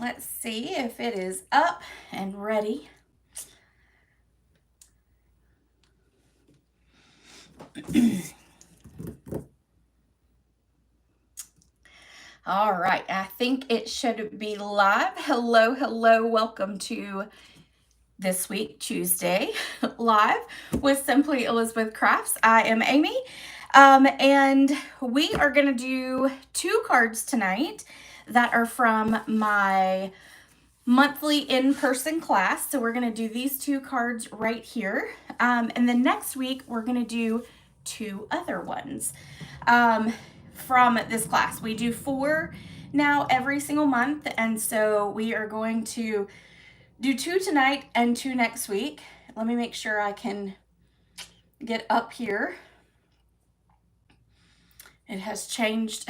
Let's see if it is up and ready. All right, I think it should be live. Hello, welcome to this week, Tuesday, live with Simply Elizabeth Crafts. I am Amy, and we are going to do 2 cards tonight that are from my monthly in-person class. So we're going to do these 2 cards right here. And then next week, we're going to do 2 other ones from this class. We do 4 now every single month. And so we are going to do 2 tonight and 2 next week. Let me make sure I can get up here. It has changed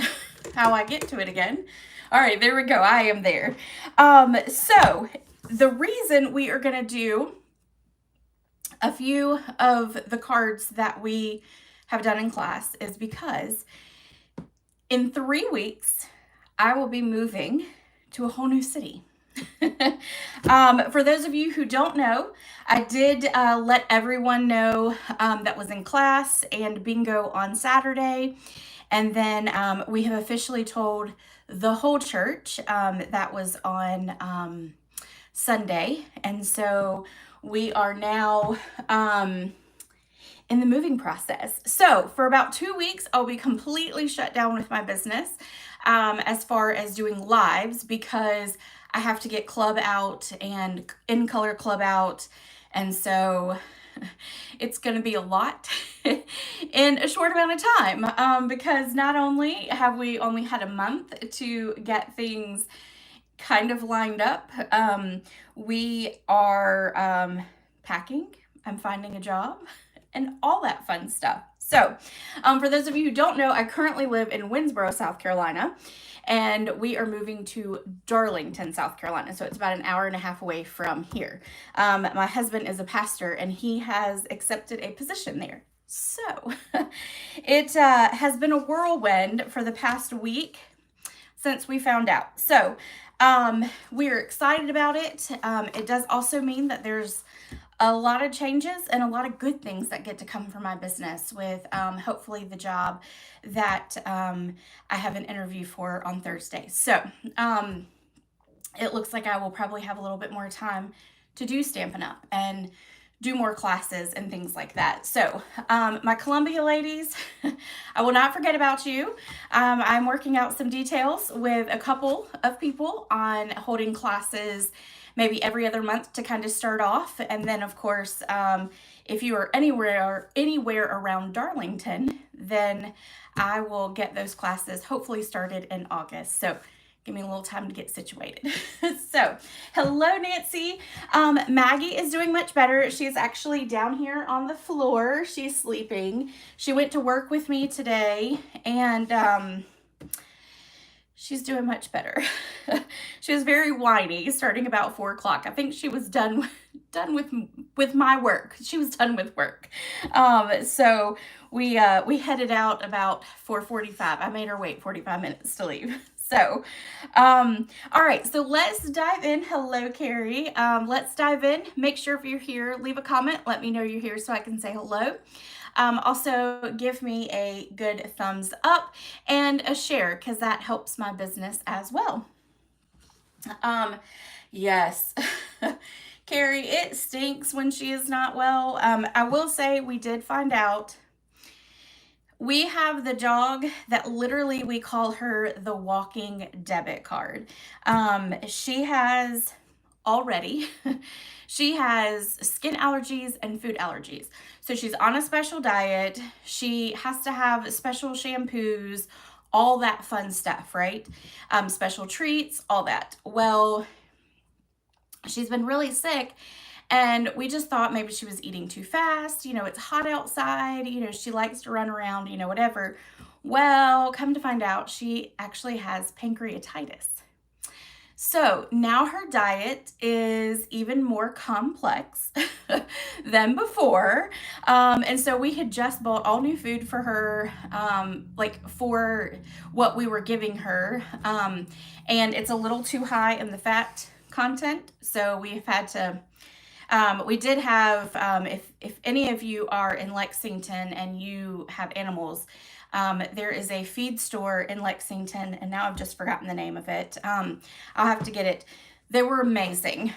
how I get to it again. All right, there we go. I am there. So the reason we are going to do a few of the cards that we have done in class is because in 3 weeks, I will be moving to a whole new city. For those of you who don't know, I did let everyone know that was in class and bingo on Saturday. And then we have officially told the whole church that was on Sunday. And so we are now in the moving process. So for about 2 weeks, I'll be completely shut down with my business as far as doing lives, because I have to get club out and in color club out. And so it's going to be a lot in a short amount of time, because not only have we only had a month to get things kind of lined up, we are packing, I'm finding a job, and all that fun stuff. So for those of you who don't know, I currently live in Winsboro, South Carolina, and we are moving to Darlington, South Carolina. So it's about an hour and a half away from here. My husband is a pastor, and he has accepted a position there. So it has been a whirlwind for the past week since we found out. So we're excited about it. It does also mean that there's a lot of changes and a lot of good things that get to come from my business with hopefully the job that I have an interview for on Thursday. So it looks like I will probably have a little bit more time to do Stampin' Up! And do more classes and things like that. So my Columbia ladies, I will not forget about you. I'm working out some details with a couple of people on holding classes maybe every other month to kind of start off. And then of course, if you are anywhere around Darlington, then I will get those classes hopefully started in August. So give me a little time to get situated. So, hello, Nancy. Maggie is doing much better. She's actually down here on the floor. She's sleeping. She went to work with me today, and she's doing much better. She was very whiny starting about 4 o'clock. I think she was done with my work. She was done with work. So we headed out about 4:45. I made her wait 45 minutes to leave. So, all right, so let's dive in. Hello, Carrie. Let's dive in. Make sure if you're here, leave a comment. Let me know you're here so I can say hello. Also, give me a good thumbs up and a share, because that helps my business as well. Yes, Carrie, it stinks when she is not well. I will say we did find out. We have the dog that literally we call her the walking debit card. She has already, she has skin allergies and food allergies. So she's on a special diet. She has to have special shampoos, all that fun stuff, right? Special treats, all that. Well, she's been really sick. And we just thought maybe she was eating too fast. You know, it's hot outside. You know, she likes to run around, you know, whatever. Well, come to find out, she actually has pancreatitis. So now her diet is even more complex than before. And so we had just bought all new food for her, like for what we were giving her. And it's a little too high in the fat content. So we've had to we did have, if any of you are in Lexington and you have animals, there is a feed store in Lexington, and now I've just forgotten the name of it. I'll have to get it. They were amazing.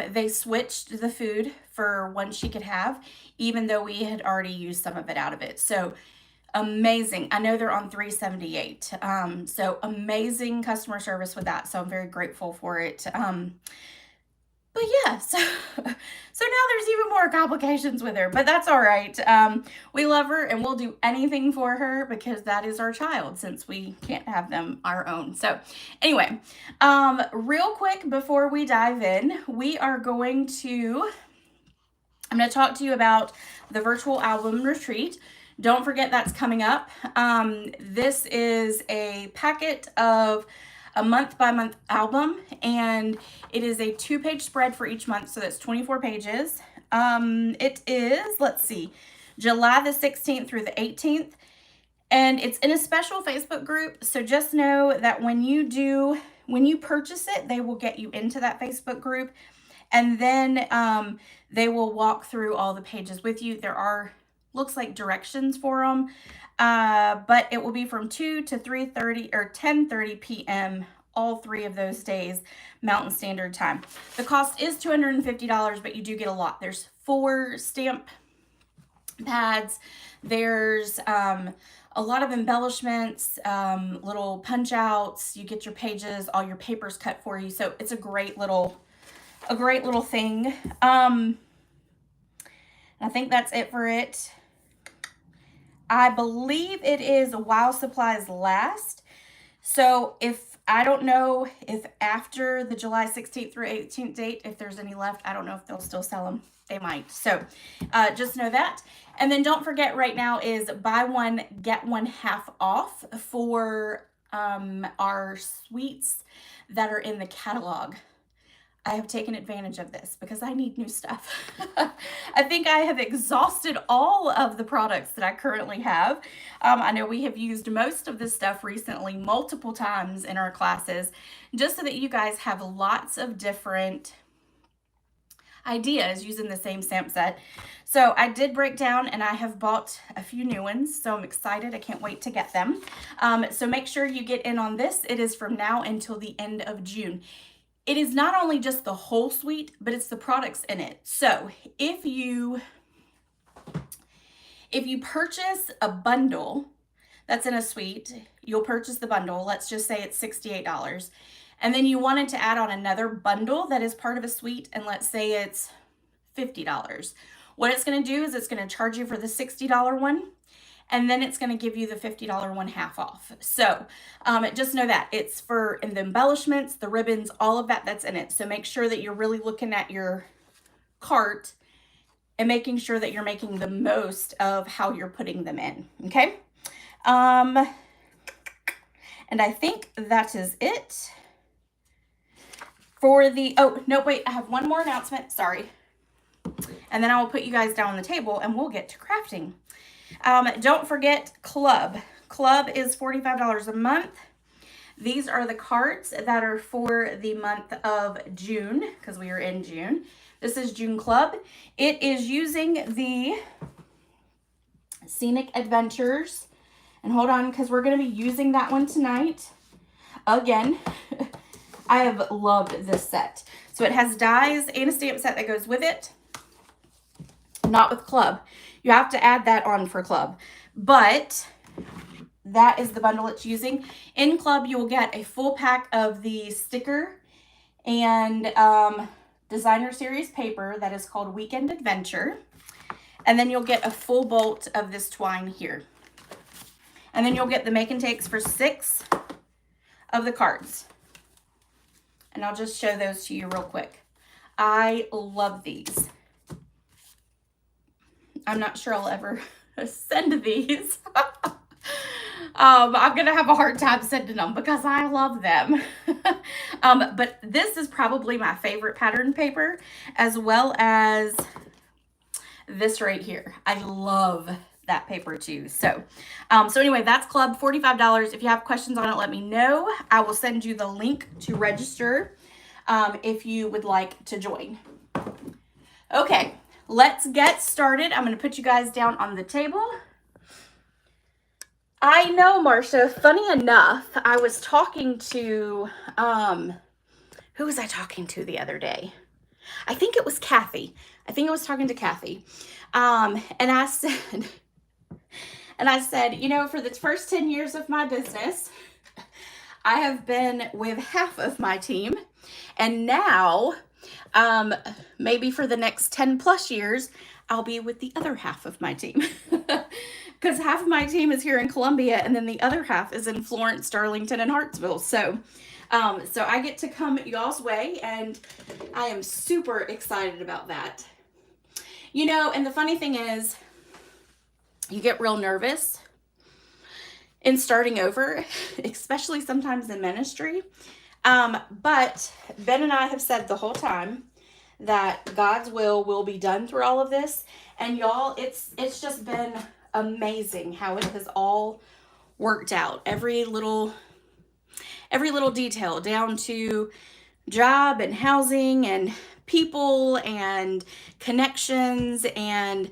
They switched the food for one she could have, even though we had already used some of it out of it. So amazing. I know they're on 378. So amazing customer service with that. So I'm very grateful for it. But yeah, so now there's even more complications with her, but that's all right. We love her and we'll do anything for her because that is our child since we can't have them our own. So anyway, real quick before we dive in, I'm going to talk to you about the virtual album retreat. Don't forget that's coming up. This is a packet of a month-by-month album, and it is a 2-page spread for each month, so that's 24 pages. It is, let's see, July the 16th through the 18th, and it's in a special Facebook group, so just know that when you purchase it, they will get you into that Facebook group, and then they will walk through all the pages with you. There are, looks like directions for them. But it will be from 2 to 3:30 or 10:30 p.m. all 3 of those days, Mountain Standard Time. The cost is $250, but you do get a lot. There's 4 stamp pads. There's a lot of embellishments, little punch outs. You get your pages, all your papers cut for you. So it's a great little thing. I think that's it for it. I believe it is while supplies last. So I don't know if after the July 16th through 18th date, if there's any left, I don't know if they'll still sell them. They might. So just know that. And then don't forget right now is buy one, get one half off for our suites that are in the catalog. I have taken advantage of this because I need new stuff. I think I have exhausted all of the products that I currently have. I know we have used most of this stuff recently multiple times in our classes, just so that you guys have lots of different ideas using the same stamp set. So I did break down and I have bought a few new ones, so I'm excited. I can't wait to get them. So make sure you get in on this. It is from now until the end of June. It is not only just the whole suite, but it's the products in it. So if you purchase a bundle that's in a suite, you'll purchase the bundle. Let's just say it's $68. And then you wanted to add on another bundle that is part of a suite, and let's say it's $50. What it's going to do is it's going to charge you for the $60 one, and then it's going to give you the $50 one half off. So just know that it's for the embellishments, the ribbons, all of that's in it. So make sure that you're really looking at your cart and making sure that you're making the most of how you're putting them in. Okay. And I think that is it for the, oh, no, wait, I have one more announcement. Sorry. And then I will put you guys down on the table and we'll get to crafting. Don't forget Club. Club is $45 a month. These are the cards that are for the month of June, because we are in June. This is June Club. It is using the Scenic Adventures. And hold on, because we're going to be using that one tonight. Again, I have loved this set. So it has dies and a stamp set that goes with it. Not with Club. You have to add that on for Club. But that is the bundle it's using. In Club, you will get a full pack of the sticker and designer series paper that is called Weekend Adventure. And then you'll get a full bolt of this twine here. And then you'll get the make and takes for 6 of the cards. And I'll just show those to you real quick. I love these. I'm not sure I'll ever send these. I'm gonna have a hard time sending them because I love them. But this is probably my favorite pattern paper, as well as this right here. I love that paper too. So anyway, that's Club, $45. If you have questions on it, let me know. I will send you the link to register if you would like to join. Okay, let's get started. I'm going to put you guys down on the table. I know, Marcia, funny enough, I was talking to, who was I talking to the other day? I think it was Kathy. I think I was talking to Kathy. And I said, you know, for the first 10 years of my business, I have been with half of my team. And now, maybe for the next 10 plus years, I'll be with the other half of my team. Because half of my team is here in Columbia, and then the other half is in Florence, Darlington, and Hartsville. So I get to come y'all's way, and I am super excited about that. You know, and the funny thing is, you get real nervous in starting over, especially sometimes in ministry. But Ben and I have said the whole time that God's will be done through all of this. And y'all, it's just been amazing how it has all worked out. Every little detail, down to job and housing and people and connections. And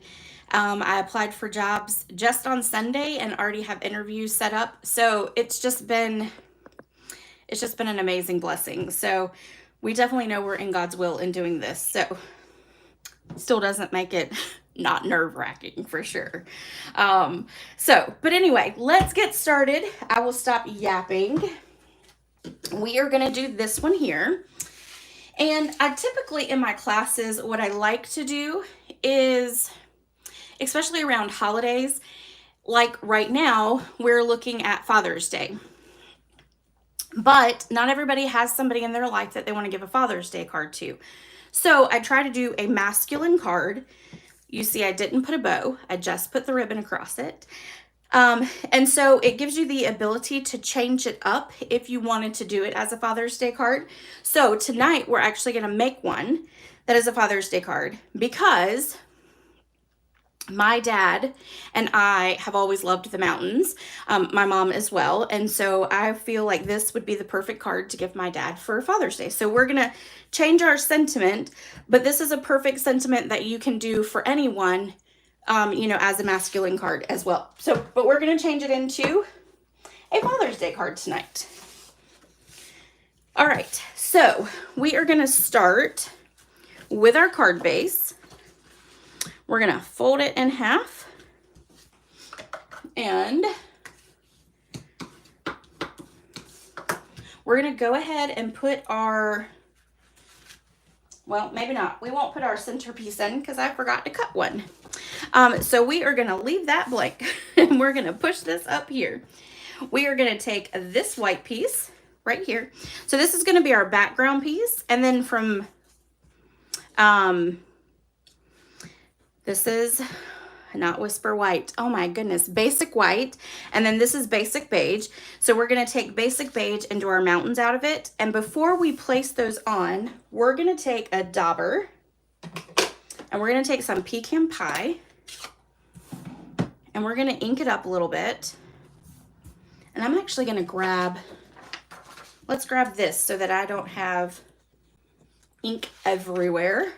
I applied for jobs just on Sunday and already have interviews set up. So it's just been an amazing blessing. So we definitely know we're in God's will in doing this. So still doesn't make it not nerve-wracking for sure. But anyway, let's get started. I will stop yapping. We are going to do this one here. And I typically in my classes, what I like to do is, especially around holidays, like right now, we're looking at Father's Day. But not everybody has somebody in their life that they want to give a Father's Day card to. So I try to do a masculine card. You see, I didn't put a bow. I just put the ribbon across it. And so it gives you the ability to change it up if you wanted to do it as a Father's Day card. So tonight we're actually going to make one that is a Father's Day card because my dad and I have always loved the mountains, my mom as well. And so I feel like this would be the perfect card to give my dad for Father's Day. So we're going to change our sentiment, but this is a perfect sentiment that you can do for anyone, you know, as a masculine card as well. So, but we're going to change it into a Father's Day card tonight. All right. So we are going to start with our card base. We're going to fold it in half and we're going to go ahead and put our, well, maybe not. We won't put our centerpiece in because I forgot to cut one. So we are going to leave that blank and we're going to push this up here. We are going to take this white piece right here. So this is going to be our background piece. And then from, this is not Whisper White. Oh my goodness. Basic White. And then this is Basic Beige. So we're going to take Basic Beige and do our mountains out of it. And before we place those on, we're going to take a dauber and we're going to take some pecan pie and we're going to ink it up a little bit. And I'm actually going to let's grab this so that I don't have ink everywhere.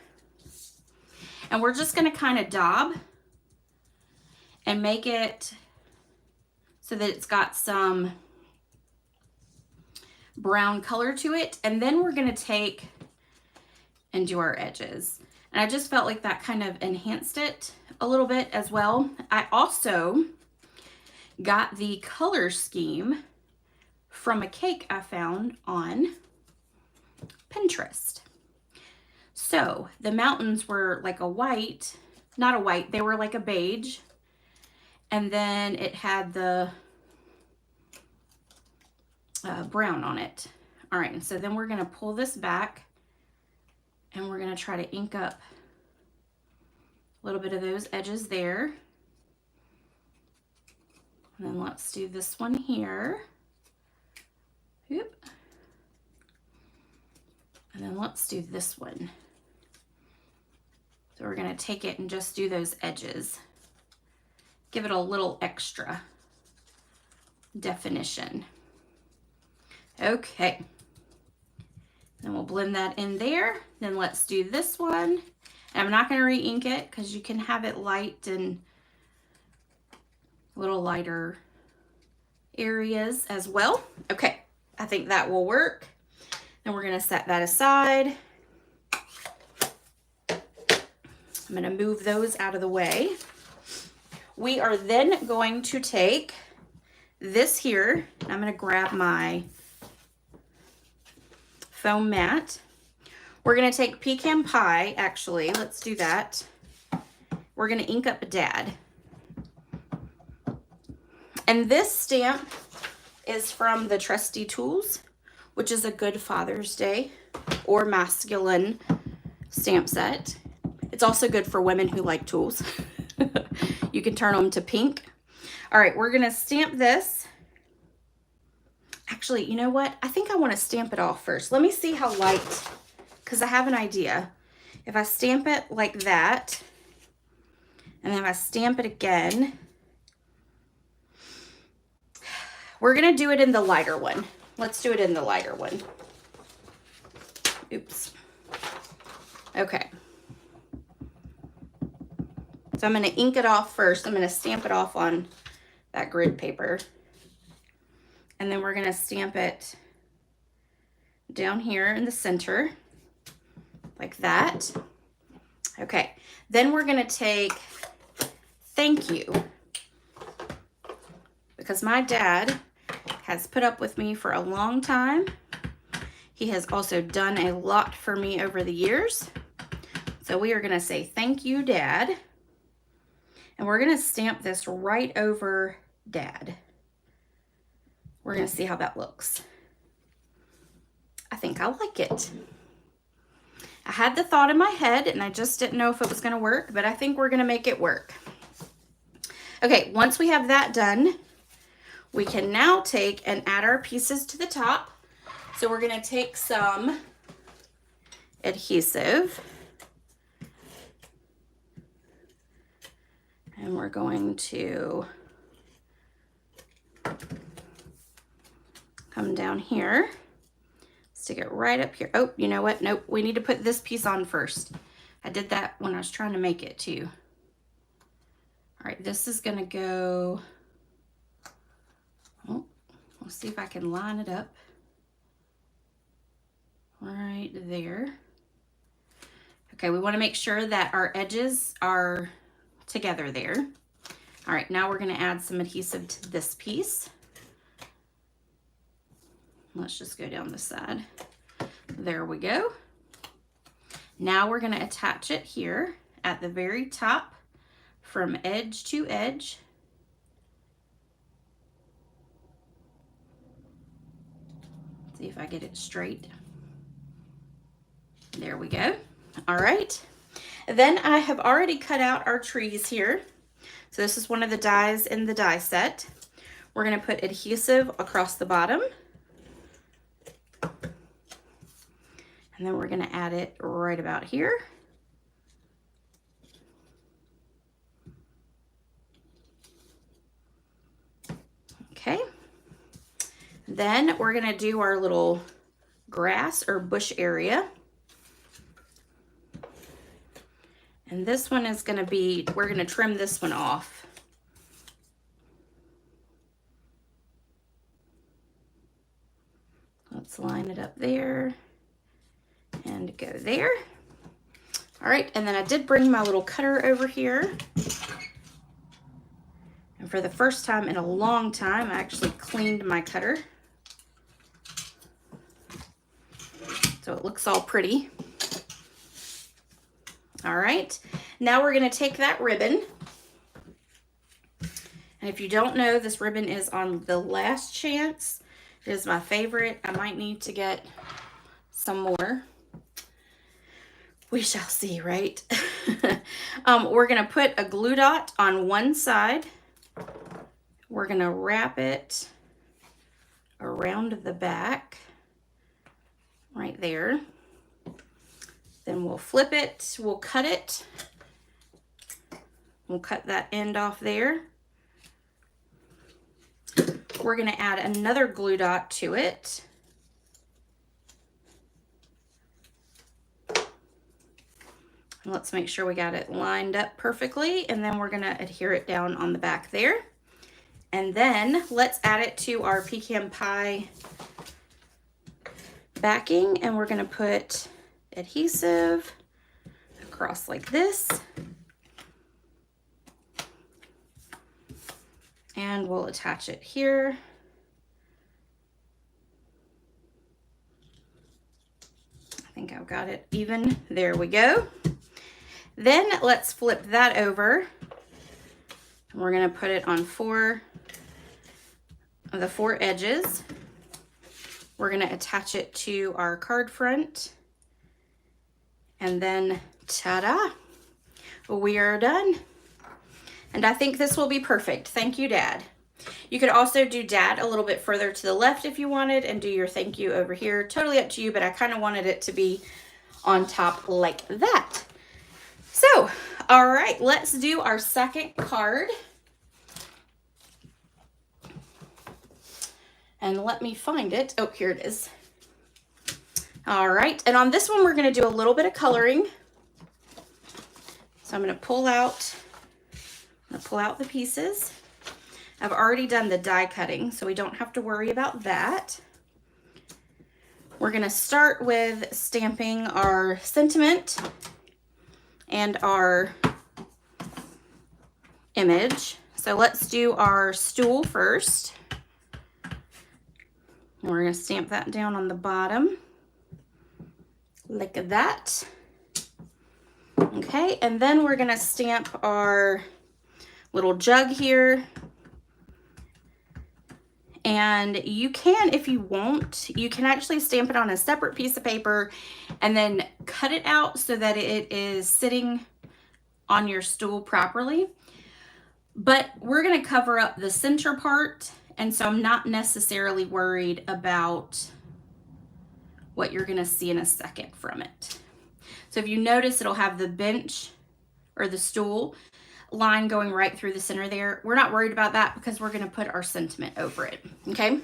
And we're just going to kind of daub and make it so that it's got some brown color to it. And then we're going to take and do our edges. And I just felt like that kind of enhanced it a little bit as well. I also got the color scheme from a cake I found on Pinterest. So the mountains were like a white, not a white, they were like a beige. And then it had the brown on it. All right, and so then we're gonna pull this back and we're gonna try to ink up a little bit of those edges there. And then let's do this one here. Oop. And then let's do this one. So we're going to take it and just do those edges. Give it a little extra definition. Okay. Then we'll blend that in there. Then let's do this one. And I'm not going to re-ink it because you can have it light and little lighter areas as well. Okay, I think that will work. Then we're going to set that aside. I'm going to move those out of the way. We are then going to take this here. I'm going to grab my foam mat. We're going to take pecan pie, actually. Let's do that. We're going to ink up Dad. And this stamp is from the Trusty Tools, which is a good Father's Day or masculine stamp set. It's also good for women who like tools. You can turn them to pink. All right, we're gonna stamp this. Actually, you know what? I think I wanna stamp it off first. Let me see how light, because I have an idea. If I stamp it like that, and then if I stamp it again, we're gonna do it in the lighter one. Let's do it in the lighter one. Oops. Okay. So I'm going to ink it off first. I'm going to stamp it off on that grid paper. And then we're going to stamp it down here in the center, like that. Okay. Then we're going to take Thank You. Because my dad has put up with me for a long time. He has also done a lot for me over the years. So we are going to say, thank you, Dad. And we're going to stamp this right over Dad. We're going to see how that looks. I think I like it. I had the thought in my head and I just didn't know if it was going to work, but I think we're going to make it work. Okay, once we have that done, we can now take and add our pieces to the top. So we're going to take some adhesive. And we're going to come down here, stick it right up here. Oh, you know what? Nope, we need to put this piece on first. I did that when I was trying to make it too. All right, this is gonna go, oh, let's see if I can line it up right there. Okay, we wanna make sure that our edges are together there. All right, now we're going to add some adhesive to this piece. Let's just go down the side. There we go. Now we're going to attach it here at the very top from edge to edge. See if I get it straight. There we go. All right. Then I have already cut out our trees here. So this is one of the dies in the die set. We're going to put adhesive across the bottom. And then we're going to add it right about here. Okay. Then we're going to do our little grass or bush area. And this one is going to be, we're going to trim this one off. Let's line it up there and go there. All right, and then I did bring my little cutter over here. And for the first time in a long time, I actually cleaned my cutter. So it looks all pretty. All right, now we're gonna take that ribbon. And if you don't know, this ribbon is on the last chance. It is my favorite. I might need to get some more. We shall see, right? We're gonna put a glue dot on one side we're gonna wrap it around the back right there. Then we'll flip it, we'll cut it. We'll cut that end off there. We're gonna add another glue dot to it. Let's make sure we got it lined up perfectly, and then we're gonna adhere it down on the back there. And then let's add it to our pecan pie backing, and we're gonna put adhesive across like this. And we'll attach it here. I think I've got it even. There we go. Then let's flip that over. We're gonna put it on the four edges. We're gonna attach it to our card front. And then, ta-da, we are done. And I think this will be perfect. Thank you, Dad. You could also do Dad a little bit further to the left if you wanted and do your thank you over here. Totally up to you, but I kind of wanted it to be on top like that. So, all right, let's do our second card. And let me find it. Oh, here it is. All right, and on this one, we're gonna do a little bit of coloring. So I'm gonna pull out the pieces. I've already done the die cutting, so we don't have to worry about that. We're gonna start with stamping our sentiment and our image. So let's do our stool first. And we're gonna stamp that down on the bottom, like that. Okay, and then we're gonna stamp our little jug here. And you can, if you want, you can actually stamp it on a separate piece of paper and then cut it out so that it is sitting on your stool properly. But we're gonna cover up the center part, and so I'm not necessarily worried about what you're gonna see in a second from it. So if you notice, it'll have the bench or the stool line going right through the center there. We're not worried about that because we're gonna put our sentiment over it, okay?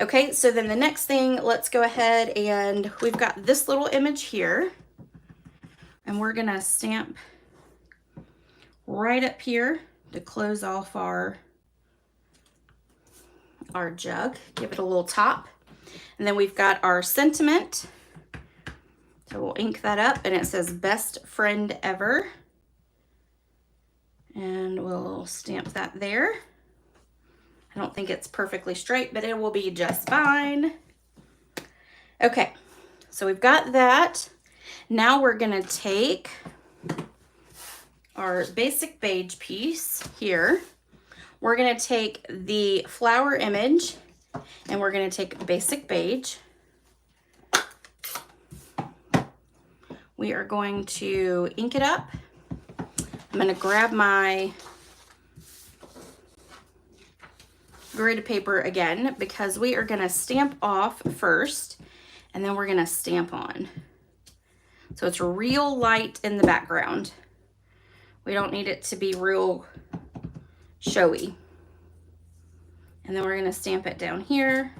Okay, so then the next thing, let's go ahead and we've got this little image here, and we're gonna stamp right up here to close off our jug, give it a little top. And then we've got our sentiment. So we'll ink that up, and it says best friend ever. And we'll stamp that there. I don't think it's perfectly straight, but it will be just fine. Okay, so we've got that. Now we're gonna take our basic beige piece here. We're gonna take the flower image, and we're gonna take basic beige. We are going to ink it up. I'm gonna grab my grid paper again because we are gonna stamp off first and then we're gonna stamp on. So it's real light in the background. We don't need it to be real showy. And then we're gonna stamp it down here.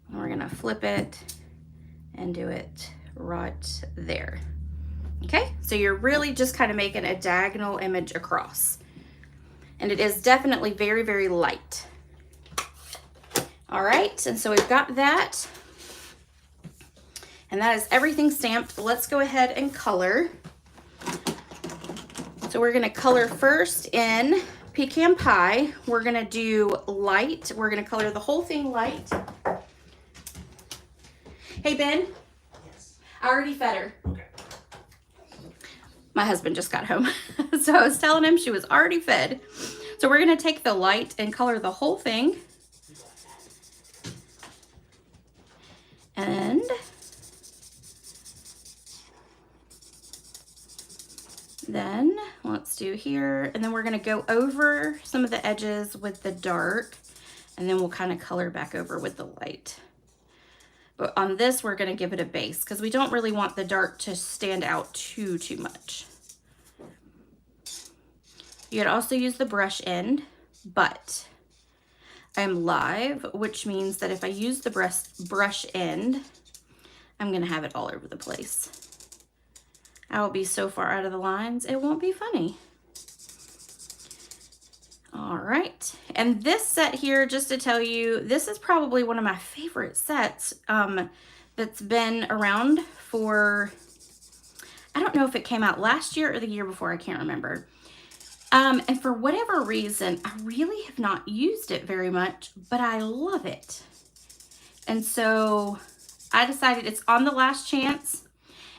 And we're gonna flip it and do it right there. Okay, so you're really just kind of making a diagonal image across. And it is definitely very, very light. All right, and so we've got that. And that is everything stamped. Let's go ahead and color. So we're gonna color first in pecan pie. We're gonna do light. We're gonna color the whole thing light. Hey, Ben. I already fed her. Okay. My husband just got home. So I was telling him she was already fed. So we're gonna take the light and color the whole thing. And then let's do here. And then we're gonna go over some of the edges with the dark, and then we'll kind of color back over with the light. But on this, we're gonna give it a base because we don't really want the dark to stand out too much. You could also use the brush end, but I'm live, which means that if I use the brush end, I'm gonna have it all over the place. I will be so far out of the lines, it won't be funny. All right, and this set here, just to tell you, this is probably one of my favorite sets that's been around for, I don't know if it came out last year or the year before, I can't remember. And for whatever reason, I really have not used it very much, but I love it. And so I decided it's on the last chance,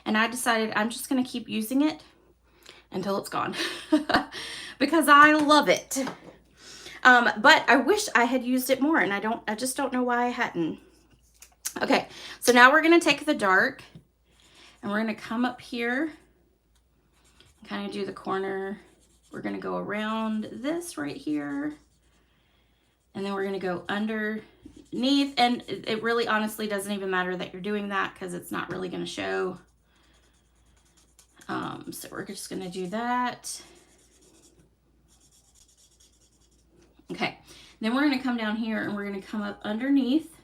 and I decided I'm just gonna keep using it until it's gone because I love it. But I wish I had used it more, and I just don't know why I hadn't. Okay, so now we're gonna take the dark and we're gonna come up here and kind of do the corner. We're gonna go around this right here, and then we're gonna go underneath, and it really honestly doesn't even matter that you're doing that because it's not really gonna show. So we're just gonna do that. Okay, then we're gonna come down here and we're gonna come up underneath,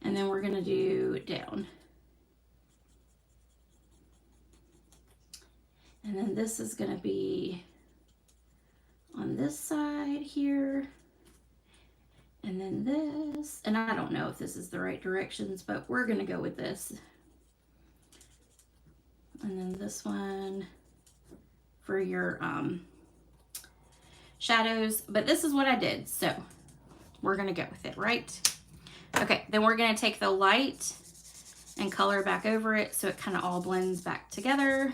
and then we're gonna do down. And then this is gonna be on this side here, and then this, and I don't know if this is the right directions, but we're gonna go with this. And then this one for your shadows, but this is what I did, so we're gonna go with it, right? Okay, then we're gonna take the light and color back over it so it kind of all blends back together.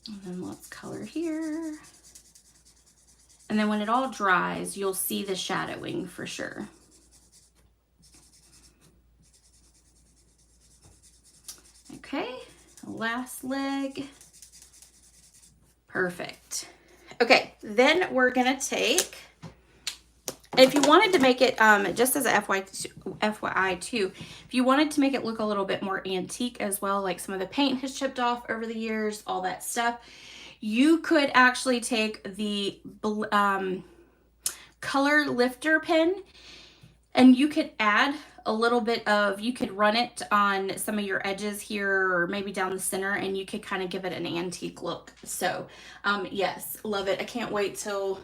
And then let's color here. And then when it all dries, you'll see the shadowing for sure. Okay, last leg. Perfect. Okay, then we're gonna take, if you wanted to make it, just as a FYI too, if you wanted to make it look a little bit more antique as well, like some of the paint has chipped off over the years, all that stuff, you could actually take the color lifter pen, and you could add a little bit of, you could run it on some of your edges here or maybe down the center, and you could kind of give it an antique look. So yes, love it. I can't wait till,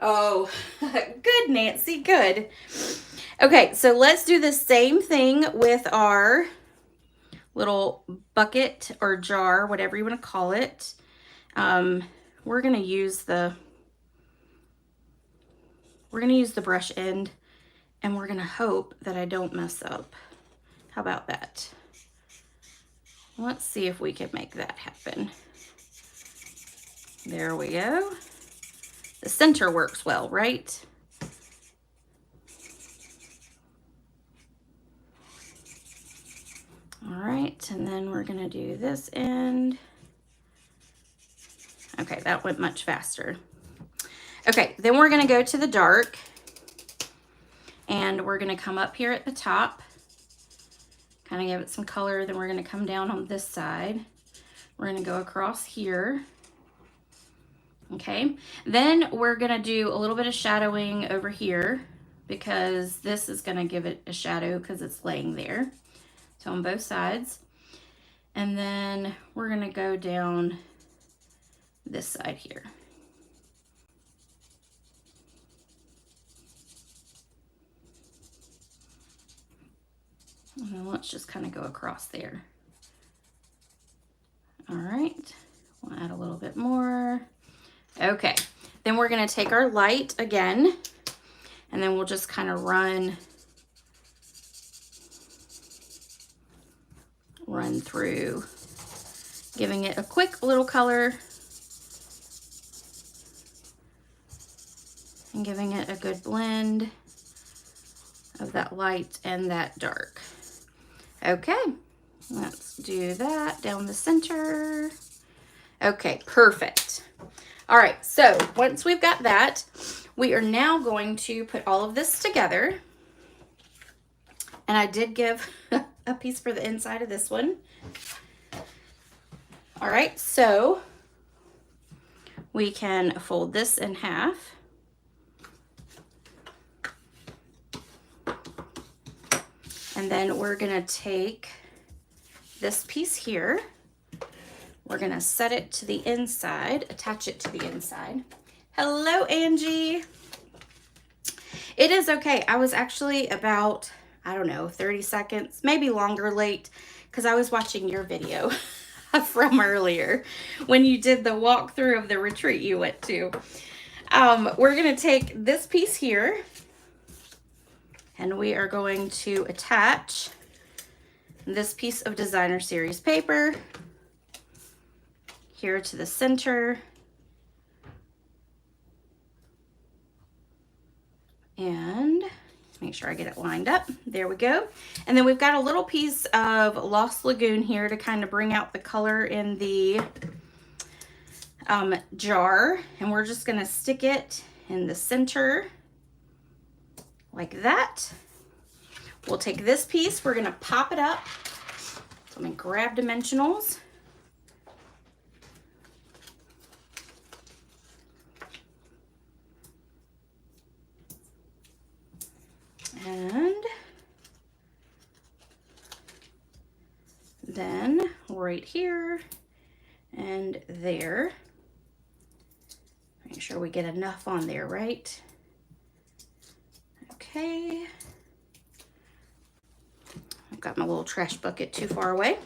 oh, good, Nancy, good. Okay, so let's do the same thing with our little bucket or jar, whatever you want to call it. We're gonna use the brush end, and we're gonna hope that I don't mess up. How about that? Let's see if we can make that happen. There we go. The center works well, right? All right, and then we're gonna do this end. Okay, that went much faster. Okay, then we're gonna go to the dark, and we're gonna come up here at the top, kind of give it some color. Then we're gonna come down on this side. We're gonna go across here. Okay, then we're gonna do a little bit of shadowing over here because this is gonna give it a shadow because it's laying there. So on both sides. And then we're gonna go down this side here. And then let's just kind of go across there. All right, we'll add a little bit more. Okay, then we're gonna take our light again, and then we'll just kind of run through, giving it a quick little color and giving it a good blend of that light and that dark. Okay, let's do that down the center. Okay, perfect. All right, so once we've got that, we are now going to put all of this together. And I did give a piece for the inside of this one. All right, so we can fold this in half. And then we're gonna take this piece here. We're gonna set it to the inside, attach it to the inside. Hello, Angie. It is okay. I was actually about, I don't know, 30 seconds, maybe longer late, because I was watching your video from earlier when you did the walkthrough of the retreat you went to. We're gonna take this piece here, and we are going to attach this piece of designer series paper here to the center. And make sure I get it lined up. There we go. And then we've got a little piece of Lost Lagoon here to kind of bring out the color in the jar. And we're just gonna stick it in the center like that. We'll take this piece, we're gonna pop it up. So let me grab dimensionals. And then right here and there. Make sure we get enough on there, right? Okay. I've got my little trash bucket too far away.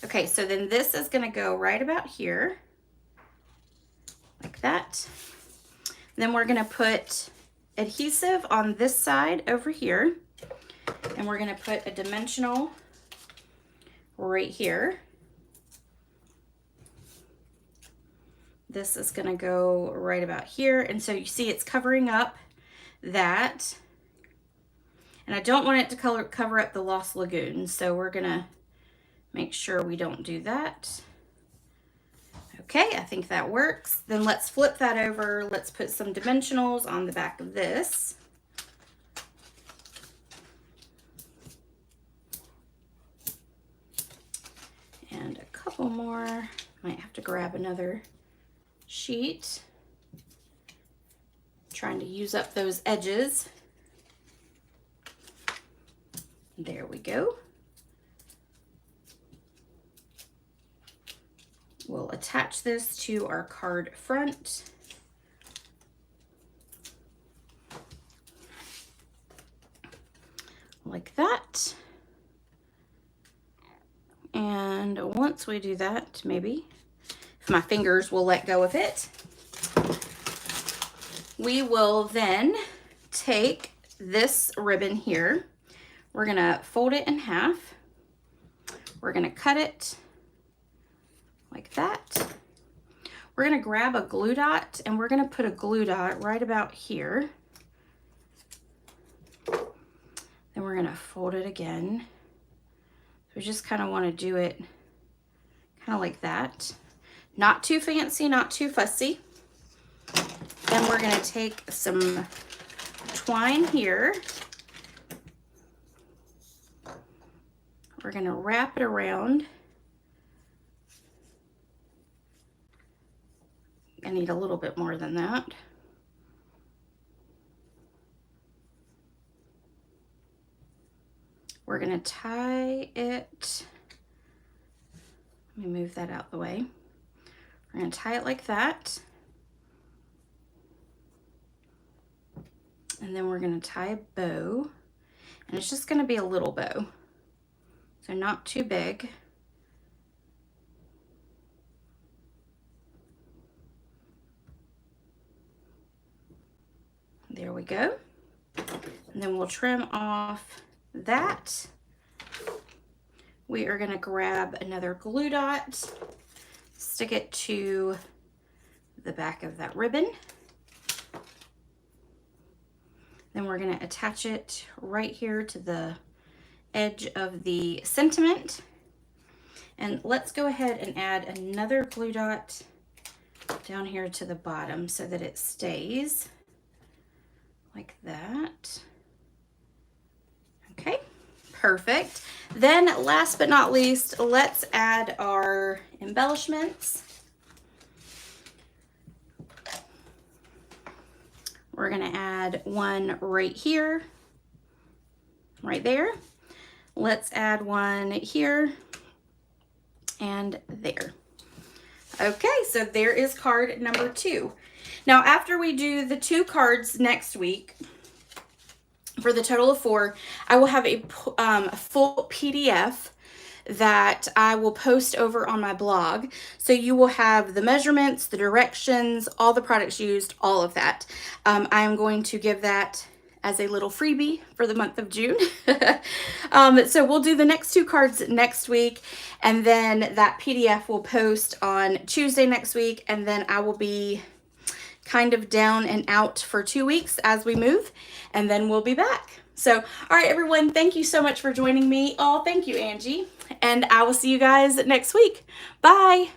Okay, so then this is gonna go right about here, like that. Then we're gonna put adhesive on this side over here, and we're gonna put a dimensional right here. This is gonna go right about here, and so you see it's covering up that. And I don't want it to cover up the Lost Lagoon, so we're gonna make sure we don't do that. Okay, I think that works. Then let's flip that over. Let's put some dimensionals on the back of this. And a couple more. Might have to grab another sheet. Trying to use up those edges. There we go. We'll attach this to our card front. Like that. And once we do that, maybe, if my fingers will let go of it, we will then take this ribbon here. We're gonna fold it in half. We're gonna cut it like that. We're gonna grab a glue dot and we're gonna put a glue dot right about here. Then we're gonna fold it again. We just kind of want to do it kind of like that. Not too fancy, not too fussy. Then we're gonna take some twine here. We're gonna wrap it around. I need a little bit more than that. We're gonna tie it. Let me move that out the way. We're gonna tie it like that. And then we're gonna tie a bow. And it's just gonna be a little bow. So not too big. There we go. And then we'll trim off that. We are gonna grab another glue dot, stick it to the back of that ribbon. Then we're gonna attach it right here to the edge of the sentiment. And let's go ahead and add another glue dot down here to the bottom so that it stays like that. Okay, perfect. Then last but not least, let's add our embellishments. We're gonna add one right here, right there. Let's add one here and there. Okay, so there is card number 2. Now, after we do the 2 cards next week, for the total of 4, I will have a full PDF that I will post over on my blog. So you will have the measurements, the directions, all the products used, all of that. I am going to give that as a little freebie for the month of June. So we'll do the next 2 cards next week, and then that PDF will post on Tuesday next week, and then I will be kind of down and out for 2 weeks as we move, and then we'll be back. So, all right, everyone, thank you so much for joining me. Oh, thank you, Angie. And I will see you guys next week. Bye.